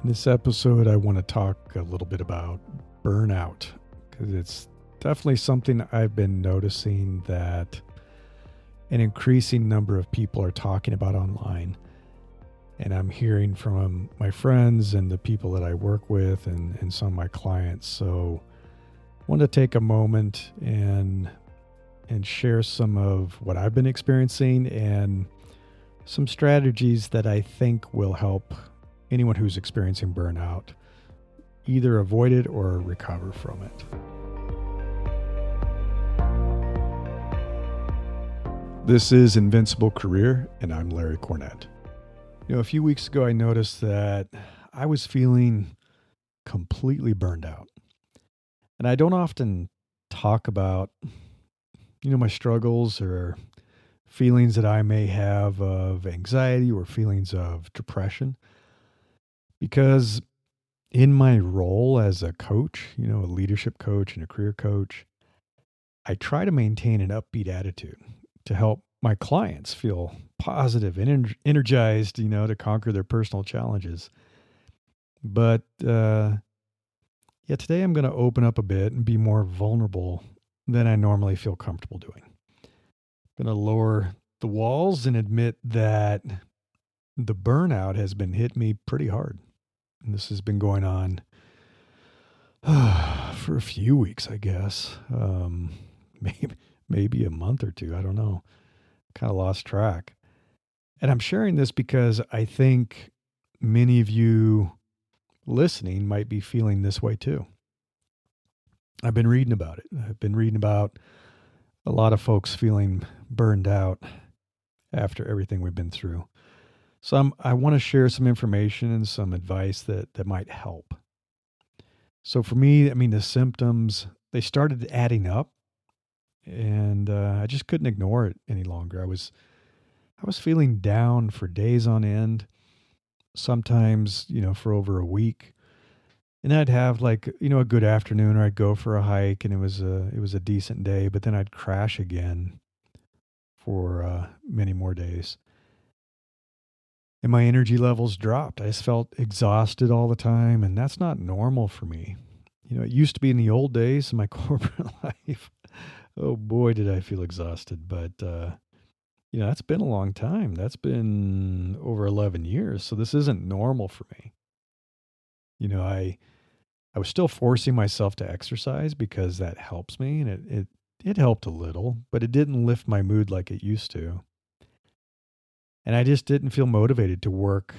In this episode, I want to talk a little bit about burnout because it's definitely something I've been noticing that an increasing number of people are talking about online. And I'm hearing from my friends and the people that I work with and some of my clients. So I want to take a moment and share some of what I've been experiencing and some strategies that I think will help anyone who's experiencing burnout either avoid it or recover from it. This is Invincible Career, and I'm Larry Cornett. A few weeks ago, I noticed that I was feeling completely burned out. And I don't often talk about, my struggles or feelings that I may have of anxiety or feelings of depression. Because in my role as a coach, a leadership coach and a career coach, I try to maintain an upbeat attitude to help my clients feel positive and energized, to conquer their personal challenges. But today I'm going to open up a bit and be more vulnerable than I normally feel comfortable doing. I'm going to lower the walls and admit that the burnout has been hitting me pretty hard. And this has been going on for a few weeks, I guess. Maybe a month or two. I don't know. Kind of lost track. And I'm sharing this because I think many of you listening might be feeling this way too. I've been reading about it. I've been reading about a lot of folks feeling burned out after everything we've been through. So I want to share some information and some advice that might help. So for me, the symptoms, they started adding up and I just couldn't ignore it any longer. I was feeling down for days on end, sometimes, for over a week. And I'd have a good afternoon, or I'd go for a hike and it was a decent day, but then I'd crash again for many more days. And my energy levels dropped. I just felt exhausted all the time, and that's not normal for me. It used to be in the old days in my corporate life. Oh boy, did I feel exhausted. But, that's been a long time. That's been over 11 years. So this isn't normal for me. I was still forcing myself to exercise because that helps me, and it helped a little, but it didn't lift my mood like it used to. And I just didn't feel motivated to work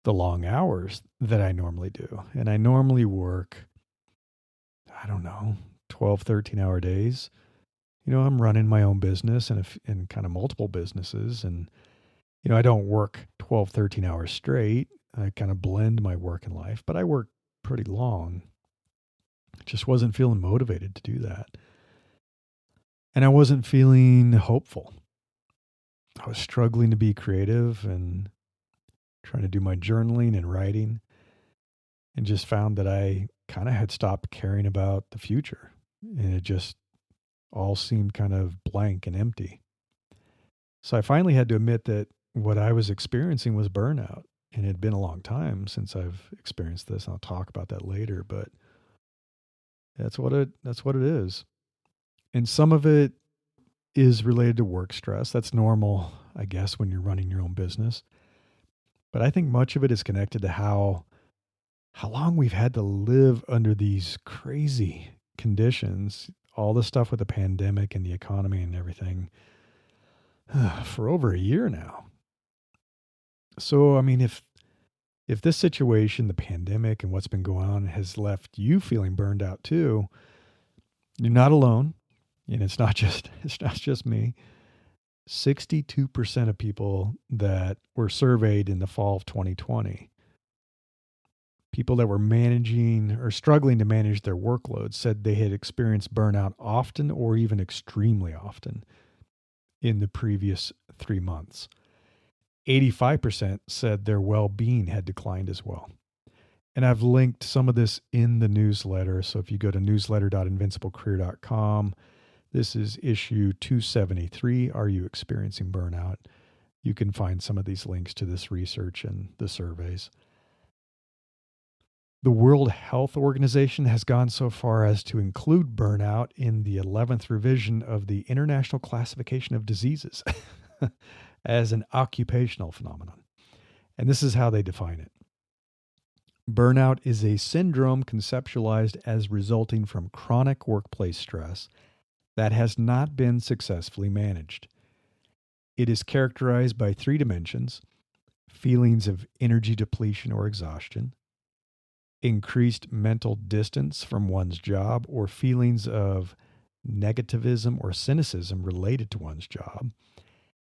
the long hours that I normally do. And I normally work, 12, 13-hour days. I'm running my own business and kind of multiple businesses. And, I don't work 12, 13 hours straight. I kind of blend my work and life, but I work pretty long. Just wasn't feeling motivated to do that. And I wasn't feeling hopeful. I was struggling to be creative and trying to do my journaling and writing, and just found that I kind of had stopped caring about the future, and it just all seemed kind of blank and empty. So I finally had to admit that what I was experiencing was burnout, and it had been a long time since I've experienced this. I'll talk about that later, but that's what it is. And some of it is related to work stress. That's normal, I guess, when you're running your own business. But I think much of it is connected to how long we've had to live under these crazy conditions, all the stuff with the pandemic and the economy and everything, for over a year now. So, if this situation, the pandemic and what's been going on, has left you feeling burned out too, you're not alone. And it's not just me. 62% of people that were surveyed in the fall of 2020, people that were managing or struggling to manage their workload, said they had experienced burnout often or even extremely often in the previous 3 months. 85% said their well-being had declined as well. And I've linked some of this in the newsletter. So if you go to newsletter.invinciblecareer.com, this is issue 273, Are You Experiencing Burnout? You can find some of these links to this research and the surveys. The World Health Organization has gone so far as to include burnout in the 11th revision of the International Classification of Diseases as an occupational phenomenon. And this is how they define it. Burnout is a syndrome conceptualized as resulting from chronic workplace stress that has not been successfully managed. It is characterized by three dimensions: feelings of energy depletion or exhaustion, increased mental distance from one's job, or feelings of negativism or cynicism related to one's job,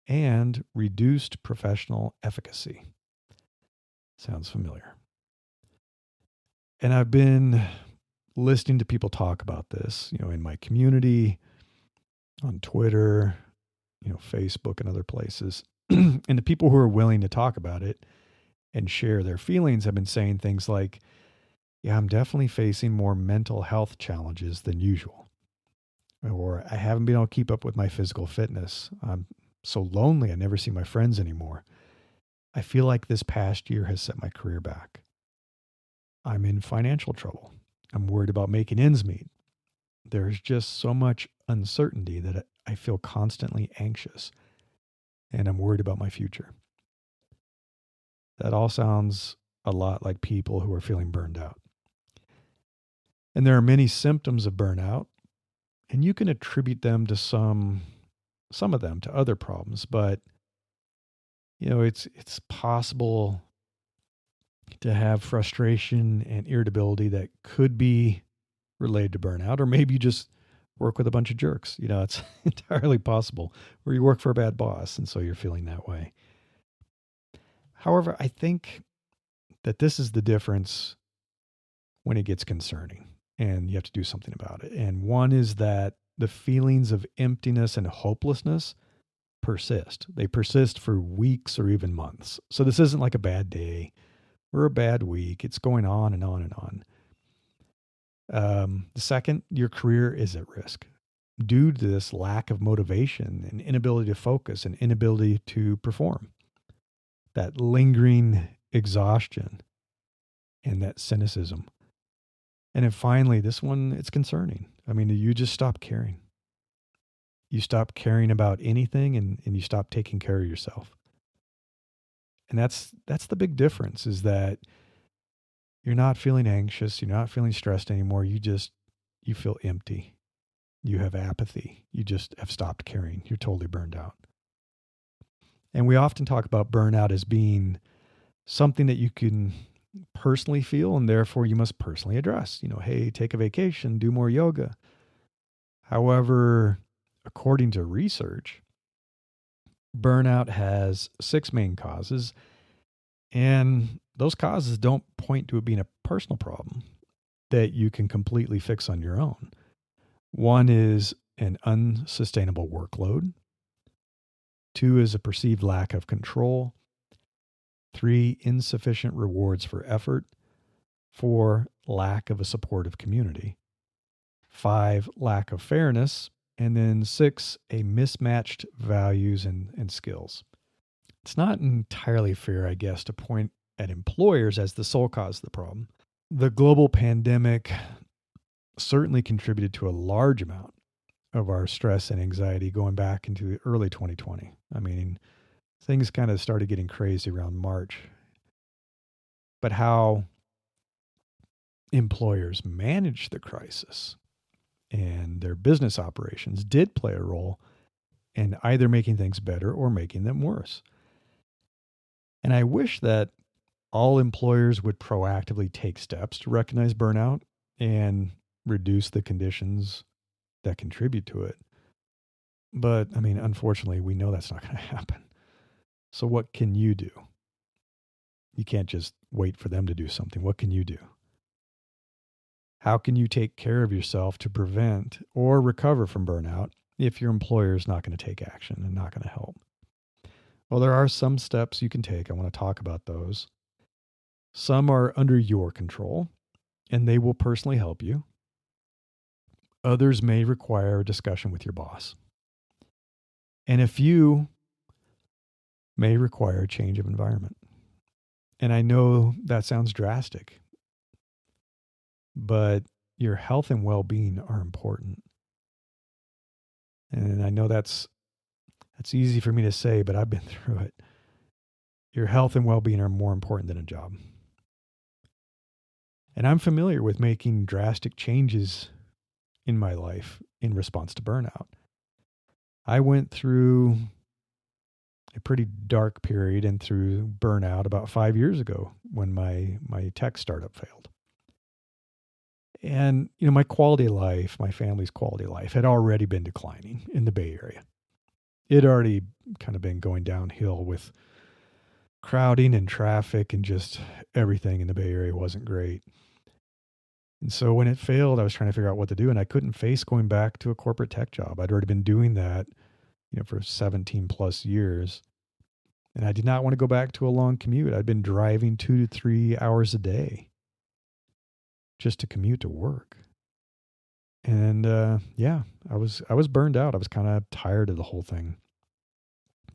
and reduced professional efficacy. Sounds familiar. And I've been listening to people talk about this, in my community, on Twitter, Facebook and other places. And the people who are willing to talk about it and share their feelings have been saying things like, yeah, I'm definitely facing more mental health challenges than usual. Or I haven't been able to keep up with my physical fitness. I'm so lonely, I never see my friends anymore. I feel like this past year has set my career back. I'm in financial trouble. I'm worried about making ends meet. There's just so much uncertainty that I feel constantly anxious, and I'm worried about my future. That all sounds a lot like people who are feeling burned out. And there are many symptoms of burnout, and you can attribute them to some of them to other problems, but it's possible to have frustration and irritability that could be related to burnout, or maybe you just work with a bunch of jerks. It's entirely possible, or you work for a bad boss, and so you're feeling that way. However, I think that this is the difference when it gets concerning and you have to do something about it. And one is that the feelings of emptiness and hopelessness persist. They persist for weeks or even months. So this isn't like a bad day or a bad week. It's going on and on and on. The second, your career is at risk due to this lack of motivation and inability to focus and inability to perform. That lingering exhaustion and that cynicism. And then finally, this one, it's concerning. I mean, you just stop caring. You stop caring about anything and you stop taking care of yourself. And that's the big difference, is that you're not feeling anxious. You're not feeling stressed anymore. You feel empty. You have apathy. You just have stopped caring. You're totally burned out. And we often talk about burnout as being something that you can personally feel, and therefore you must personally address. Hey, take a vacation, do more yoga. However, according to research, burnout has 6 main causes, and those causes don't point to it being a personal problem that you can completely fix on your own. One is an unsustainable workload. 2 is a perceived lack of control. 3, insufficient rewards for effort. 4, lack of a supportive community. 5, lack of fairness. And then 6, a mismatched values and skills. It's not entirely fair, I guess, to point at employers as the sole cause of the problem. The global pandemic certainly contributed to a large amount of our stress and anxiety going back into early 2020. I mean, things kind of started getting crazy around March. But how employers managed the crisis and their business operations did play a role in either making things better or making them worse. And I wish that all employers would proactively take steps to recognize burnout and reduce the conditions that contribute to it. But, I mean, unfortunately, we know that's not going to happen. So what can you do? You can't just wait for them to do something. What can you do? How can you take care of yourself to prevent or recover from burnout if your employer is not going to take action and not going to help? Well, there are some steps you can take. I want to talk about those. Some are under your control, and they will personally help you. Others may require a discussion with your boss. And a few may require a change of environment. And I know that sounds drastic. but your health and well-being are important. And I know that's easy for me to say, but I've been through it. Your health and well-being are more important than a job. And I'm familiar with making drastic changes in my life in response to burnout. I went through a pretty dark period and through burnout about 5 years ago when my tech startup failed. And, my quality of life, my family's quality of life had already been declining in the Bay Area. It had already kind of been going downhill with crowding and traffic, and just everything in the Bay Area wasn't great. And so when it failed, I was trying to figure out what to do, and I couldn't face going back to a corporate tech job. I'd already been doing that, for 17 plus years. And I did not want to go back to a long commute. I'd been driving 2 to 3 hours a day just to commute to work. And I was burned out. I was kind of tired of the whole thing.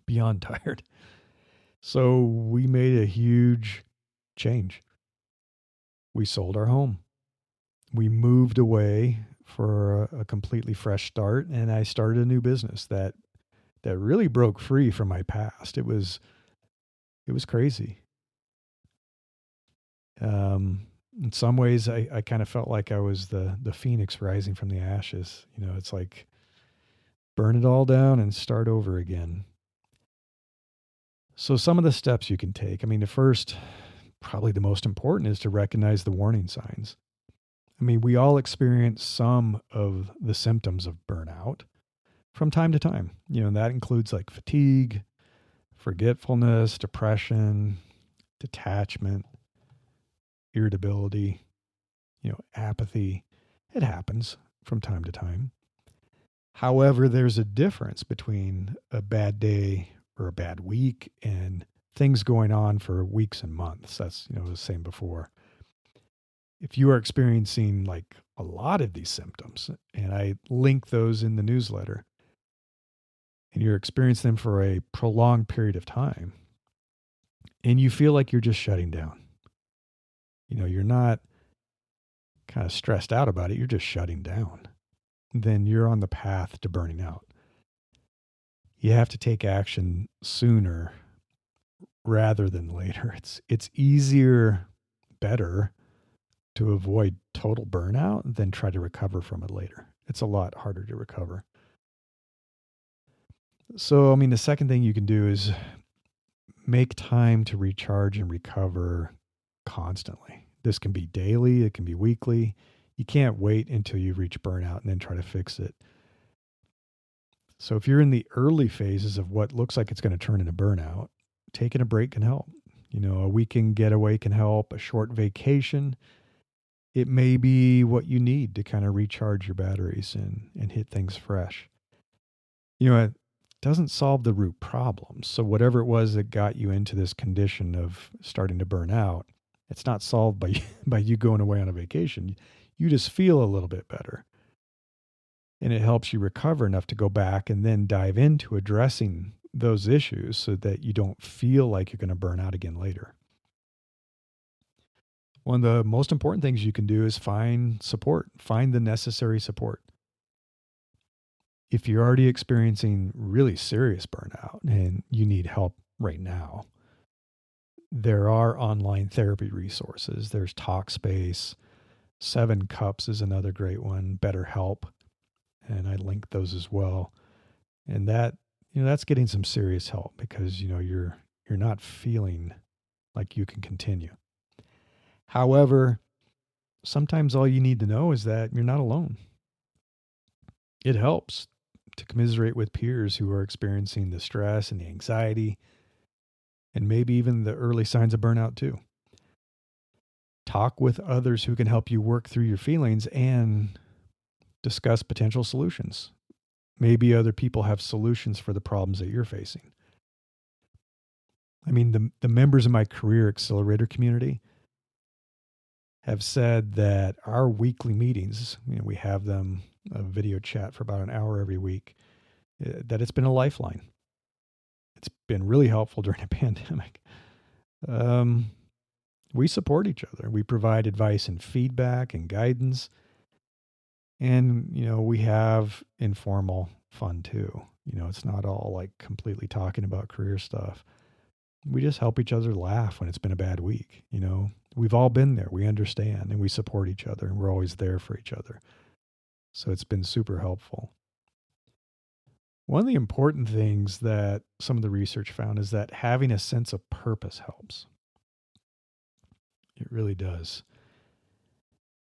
Beyond tired. So we made a huge change. We sold our home. We moved away for a completely fresh start, and I started a new business that really broke free from my past. It was crazy. In some ways, I kind of felt like I was the phoenix rising from the ashes. It's like burn it all down and start over again. So some of the steps you can take. I mean, the first, probably the most important, is to recognize the warning signs. I mean, we all experience some of the symptoms of burnout from time to time. And that includes like fatigue, forgetfulness, depression, detachment, irritability, apathy. It happens from time to time. However, there's a difference between a bad day or a bad week and things going on for weeks and months. That's, I was saying before. If you are experiencing like a lot of these symptoms, and I link those in the newsletter, and you're experiencing them for a prolonged period of time, and you feel like you're just shutting down, you're not kind of stressed out about it, you're just shutting down, then you're on the path to burning out. You have to take action sooner rather than later. It's easier, better to avoid total burnout than try to recover from it later. It's a lot harder to recover. So, I mean, the second thing you can do is make time to recharge and recover constantly. This can be daily, it can be weekly. You can't wait until you reach burnout and then try to fix it. So if you're in the early phases of what looks like it's going to turn into burnout, taking a break can help. A weekend getaway can help, a short vacation. It may be what you need to kind of recharge your batteries and hit things fresh. It doesn't solve the root problem. So whatever it was that got you into this condition of starting to burn out, it's not solved by you going away on a vacation. You just feel a little bit better. And it helps you recover enough to go back and then dive into addressing those issues so that you don't feel like you're going to burn out again later. One of the most important things you can do is find support, find the necessary support. If you're already experiencing really serious burnout and you need help right now, there are online therapy resources. There's Talkspace, 7 Cups is another great one, BetterHelp, and I link those as well. And that, that's getting some serious help because, you're not feeling like you can continue. However, sometimes all you need to know is that you're not alone. It helps to commiserate with peers who are experiencing the stress and the anxiety and maybe even the early signs of burnout too. Talk with others who can help you work through your feelings and discuss potential solutions. Maybe other people have solutions for the problems that you're facing. I mean, the members of my Career Accelerator community have said that our weekly meetings, we have them a video chat for about an hour every week, that it's been a lifeline. It's been really helpful during a pandemic. We support each other. We provide advice and feedback and guidance. And, we have informal fun too. It's not all like completely talking about career stuff. We just help each other laugh when it's been a bad week. We've all been there. We understand and we support each other and we're always there for each other. So it's been super helpful. One of the important things that some of the research found is that having a sense of purpose helps. It really does.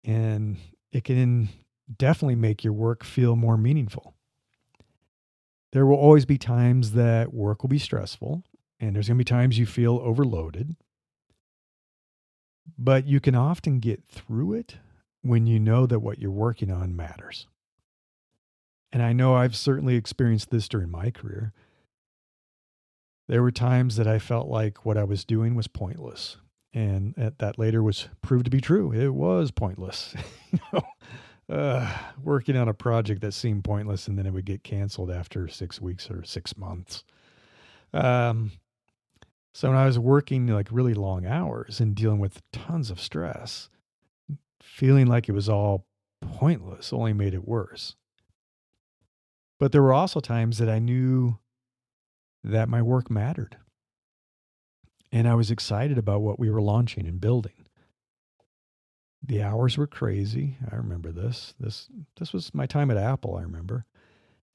And it can definitely make your work feel more meaningful. There will always be times that work will be stressful, and there's going to be times you feel overloaded. But you can often get through it when you know that what you're working on matters. And I know I've certainly experienced this during my career. There were times that I felt like what I was doing was pointless. And that later was proved to be true. It was pointless. Working on a project that seemed pointless and then it would get canceled after 6 weeks or 6 months. So when I was working like really long hours and dealing with tons of stress, feeling like it was all pointless only made it worse. But there were also times that I knew that my work mattered. And I was excited about what we were launching and building. The hours were crazy. I remember this. This was my time at Apple, I remember.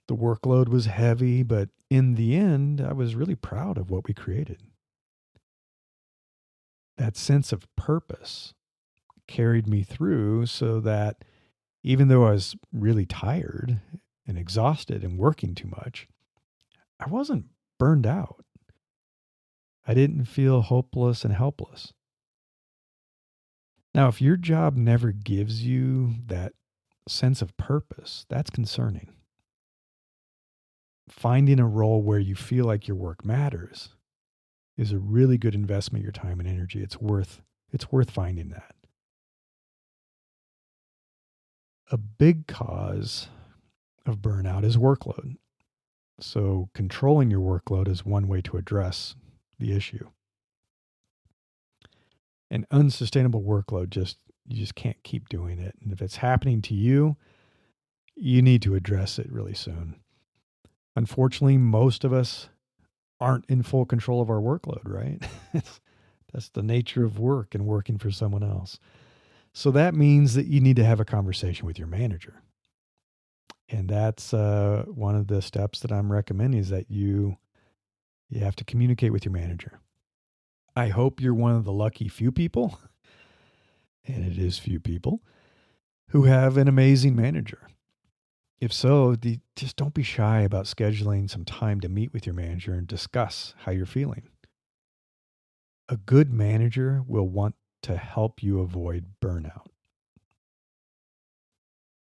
The workload was heavy, but in the end, I was really proud of what we created. That sense of purpose carried me through so that even though I was really tired and exhausted and working too much, I wasn't burned out. I didn't feel hopeless and helpless. Now, if your job never gives you that sense of purpose, that's concerning. Finding a role where you feel like your work matters is a really good investment of your time and energy. It's worth finding that. A big cause of burnout is workload. So controlling your workload is one way to address the issue. An unsustainable workload, you just can't keep doing it. And if it's happening to you, you need to address it really soon. Unfortunately, most of us aren't in full control of our workload, right? That's the nature of work and working for someone else. So that means that you need to have a conversation with your manager. And that's one of the steps that I'm recommending is that you have to communicate with your manager. I hope you're one of the lucky few people, and it is few people, who have an amazing manager. If so, just don't be shy about scheduling some time to meet with your manager and discuss how you're feeling. A good manager will want to help you avoid burnout.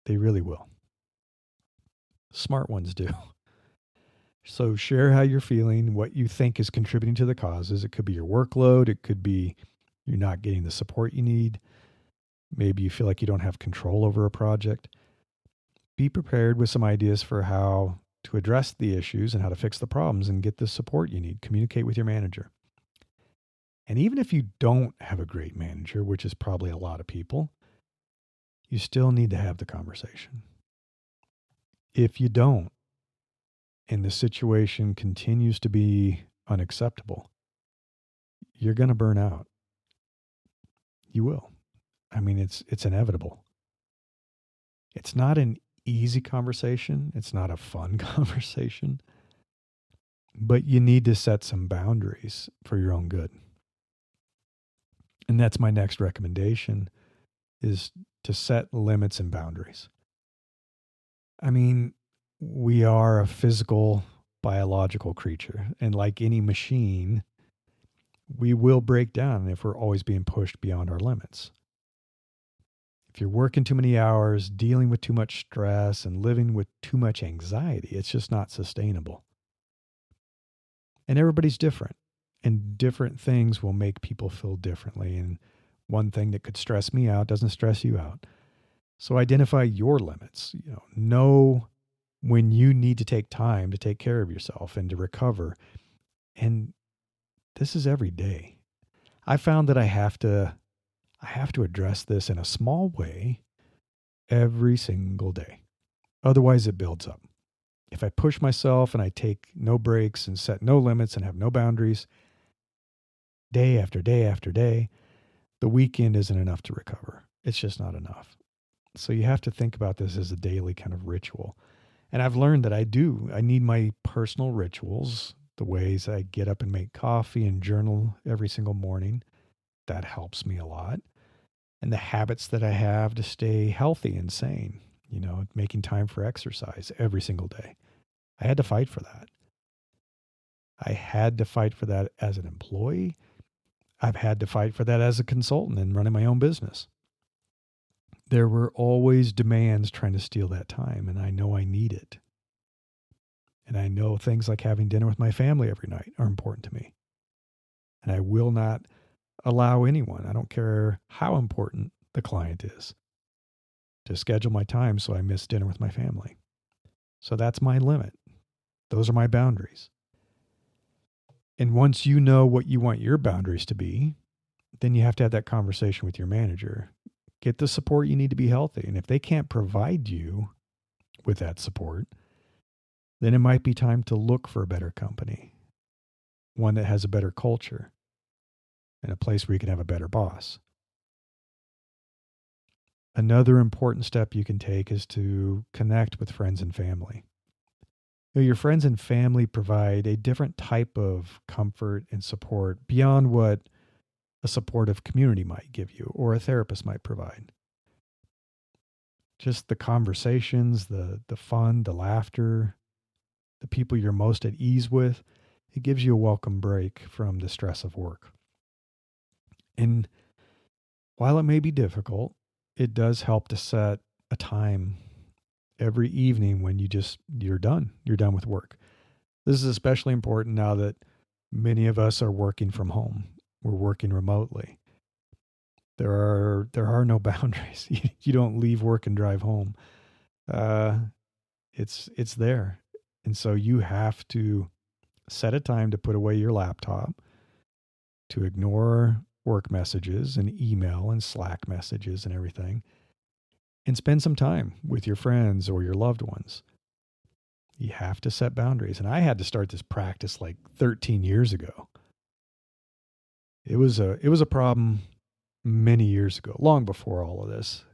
They really will. Smart ones do. So share how you're feeling, what you think is contributing to the causes. It could be your workload. It could be you're not getting the support you need. Maybe you feel like you don't have control over a project. Be prepared with some ideas for how to address the issues and how to fix the problems and get the support you need. Communicate with your manager. And even if you don't have a great manager, which is probably a lot of people, you still need to have the conversation. If you don't, and the situation continues to be unacceptable, you're going to burn out. You will. I mean, it's inevitable. It's not an easy conversation. It's not a fun conversation. But you need to set some boundaries for your own good. And that's my next recommendation, is to set limits and boundaries. I mean, we are a physical, biological creature. And like any machine, we will break down if we're always being pushed beyond our limits. If you're working too many hours, dealing with too much stress, and living with too much anxiety, it's just not sustainable. And everybody's different. And different things will make people feel differently. And one thing that could stress me out doesn't stress you out. So identify your limits. Know when you need to take time to take care of yourself and to recover. And this is every day. I found that I have to address this in a small way every single day. Otherwise it builds up. If I push myself and I take no breaks and set no limits and have no boundaries day after day after day, the weekend isn't enough to recover. It's just not enough. So you have to think about this as a daily kind of ritual. And I've learned that I need my personal rituals, the ways I get up and make coffee and journal every single morning. That helps me a lot. And the habits that I have to stay healthy and sane, making time for exercise every single day. I had to fight for that. I had to fight for that as an employee. I've had to fight for that as a consultant and running my own business. There were always demands trying to steal that time, and I know I need it. And I know things like having dinner with my family every night are important to me. And I will not allow anyone, I don't care how important the client is, to schedule my time so I miss dinner with my family. So that's my limit. Those are my boundaries. And once you know what you want your boundaries to be, then you have to have that conversation with your manager. Get the support you need to be healthy. And if they can't provide you with that support, then it might be time to look for a better company, one that has a better culture, and a place where you can have a better boss. Another important step you can take is to connect with friends and family. Your friends and family provide a different type of comfort and support beyond what a supportive community might give you or a therapist might provide. Just the conversations, the fun, the laughter, the people you're most at ease with, it gives you a welcome break from the stress of work. And while it may be difficult, it does help to set a time every evening when you're done. You're done with work. This is especially important now that many of us are working from home. We're working remotely. There are no boundaries. You don't leave work and drive home. It's there. And so you have to set a time to put away your laptop, to ignore work messages and email and Slack messages and everything, and spend some time with your friends or your loved ones. You have to set boundaries. And I had to start this practice like 13 years ago. It was a problem many years ago, long before all of this.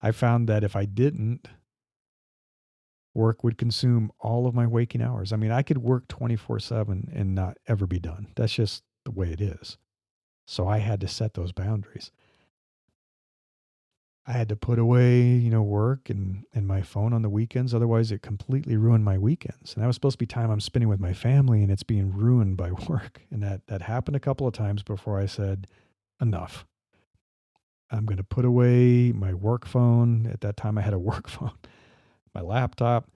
I found that if I didn't, work would consume all of my waking hours. I mean, I could work 24/7 and not ever be done. That's just the way it is. So I had to set those boundaries. I had to put away, work and my phone on the weekends. Otherwise, it completely ruined my weekends. And that was supposed to be time I'm spending with my family, and it's being ruined by work. And that happened a couple of times before I said, enough. I'm going to put away my work phone. At that time, I had a work phone, my laptop.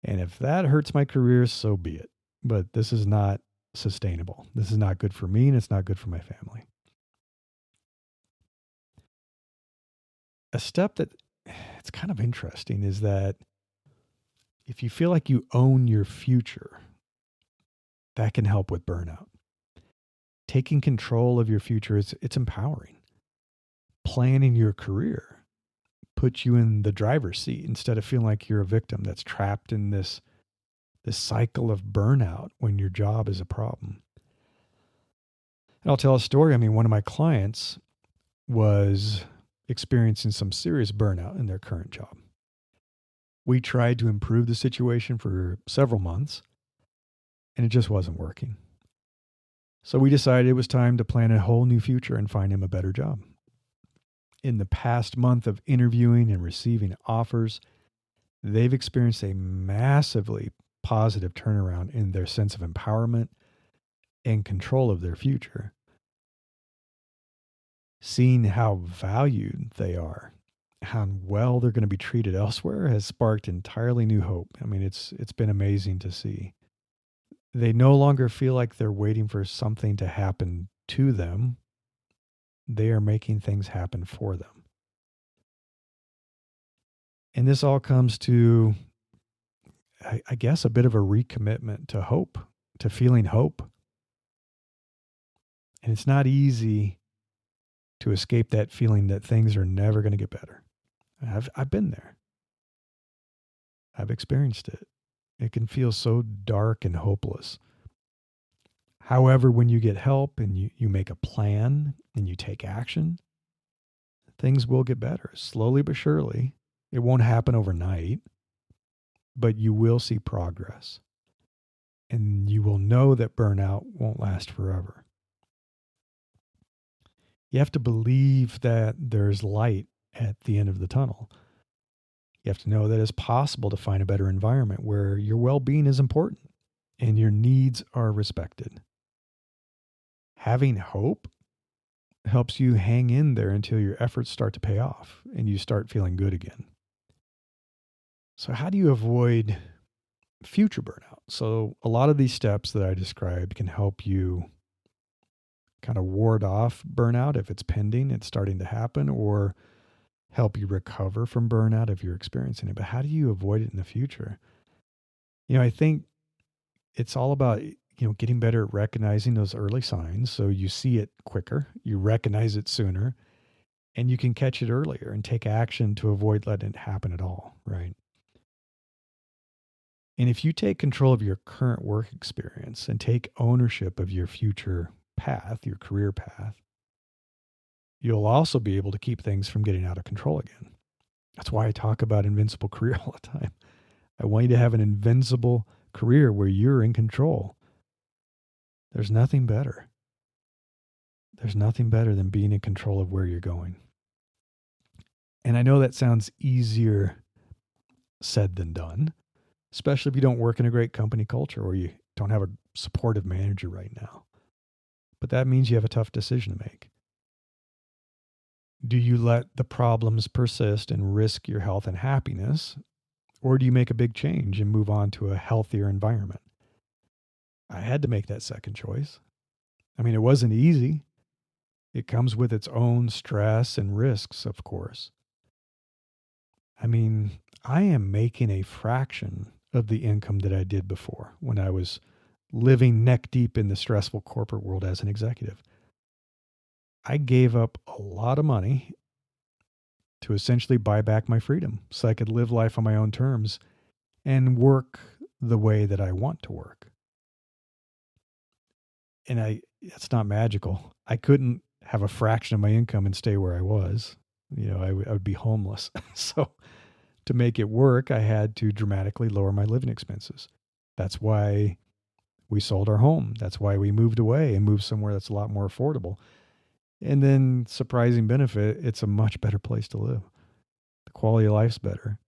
And if that hurts my career, so be it. But this is not sustainable. This is not good for me, and it's not good for my family. A step that it's kind of interesting is that if you feel like you own your future, that can help with burnout. Taking control of your future it's empowering. Planning your career puts you in the driver's seat instead of feeling like you're a victim that's trapped in this cycle of burnout when your job is a problem. And I'll tell a story. I mean, one of my clients was experiencing some serious burnout in their current job. We tried to improve the situation for several months, and it just wasn't working. So we decided it was time to plan a whole new future and find him a better job. In the past month of interviewing and receiving offers, they've experienced a massively positive turnaround in their sense of empowerment and control of their future. Seeing how valued they are, how well they're going to be treated elsewhere has sparked entirely new hope. I mean, it's been amazing to see. They no longer feel like they're waiting for something to happen to them. They are making things happen for them. And this all comes to, I guess, a bit of a recommitment to hope, to feeling hope. And it's not easy to escape that feeling that things are never going to get better. I've been there. I've experienced it. It can feel so dark and hopeless. However, when you get help and you make a plan and you take action, things will get better, slowly but surely. It won't happen overnight, but you will see progress. And you will know that burnout won't last forever. You have to believe that there's light at the end of the tunnel. You have to know that it's possible to find a better environment where your well-being is important and your needs are respected. Having hope helps you hang in there until your efforts start to pay off and you start feeling good again. So how do you avoid future burnout? So a lot of these steps that I described can help you kind of ward off burnout if it's pending, it's starting to happen, or help you recover from burnout if you're experiencing it. But how do you avoid it in the future? I think it's all about, getting better at recognizing those early signs. So you see it quicker, you recognize it sooner, and you can catch it earlier and take action to avoid letting it happen at all, right? And if you take control of your current work experience and take ownership of your future path, your career path, you'll also be able to keep things from getting out of control again. That's why I talk about invincible career all the time. I want you to have an invincible career where you're in control. There's nothing better. There's nothing better than being in control of where you're going. And I know that sounds easier said than done, especially if you don't work in a great company culture or you don't have a supportive manager right now. But that means you have a tough decision to make. Do you let the problems persist and risk your health and happiness? Or do you make a big change and move on to a healthier environment? I had to make that second choice. It wasn't easy. It comes with its own stress and risks, of course. I am making a fraction of the income that I did before when I was living neck deep in the stressful corporate world as an executive. I gave up a lot of money to essentially buy back my freedom so I could live life on my own terms and work the way that I want to work. And it's not magical. I couldn't have a fraction of my income and stay where I was. I would be homeless. So to make it work, I had to dramatically lower my living expenses. That's why we sold our home. That's why we moved away and moved somewhere that's a lot more affordable. And then, surprising benefit, it's a much better place to live. The quality of life's better.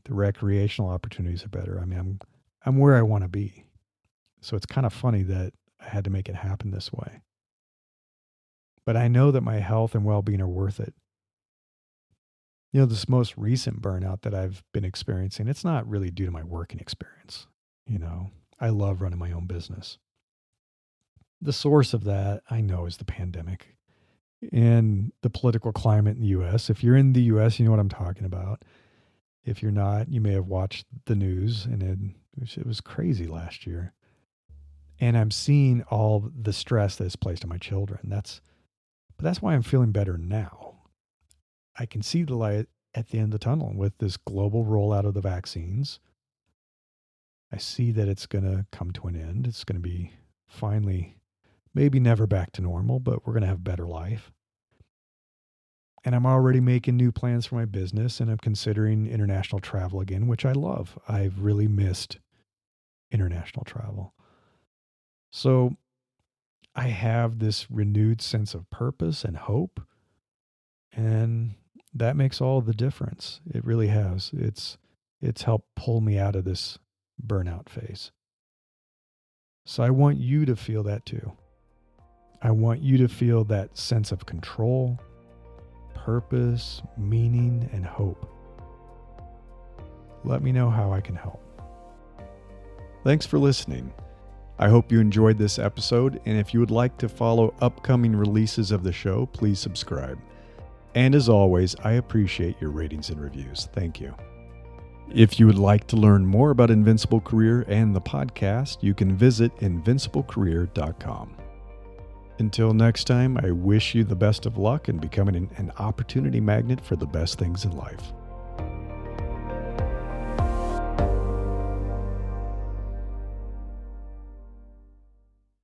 The recreational opportunities are better. I'm where I want to be. So it's kind of funny that I had to make it happen this way. But I know that my health and well-being are worth it. This most recent burnout that I've been experiencing, it's not really due to my working experience. I love running my own business. The source of that, I know, is the pandemic and the political climate in the U.S. If you're in the U.S., you know what I'm talking about. If you're not, you may have watched the news, and it was crazy last year. And I'm seeing all the stress that is placed on my children. But that's why I'm feeling better now. I can see the light at the end of the tunnel with this global rollout of the vaccines. I see that it's going to come to an end. It's going to be finally, maybe never back to normal, but we're going to have a better life. And I'm already making new plans for my business, and I'm considering international travel again, which I love. I've really missed international travel. So I have this renewed sense of purpose and hope, and that makes all the difference. It really has. It's helped pull me out of this burnout phase. So I want you to feel that too. I want you to feel that sense of control, purpose, meaning, and hope. Let me know how I can help. Thanks for listening. I hope you enjoyed this episode, and if you would like to follow upcoming releases of the show, please subscribe. And as always, I appreciate your ratings and reviews. Thank you. If you would like to learn more about Invincible Career and the podcast, you can visit invinciblecareer.com. Until next time, I wish you the best of luck in becoming an opportunity magnet for the best things in life.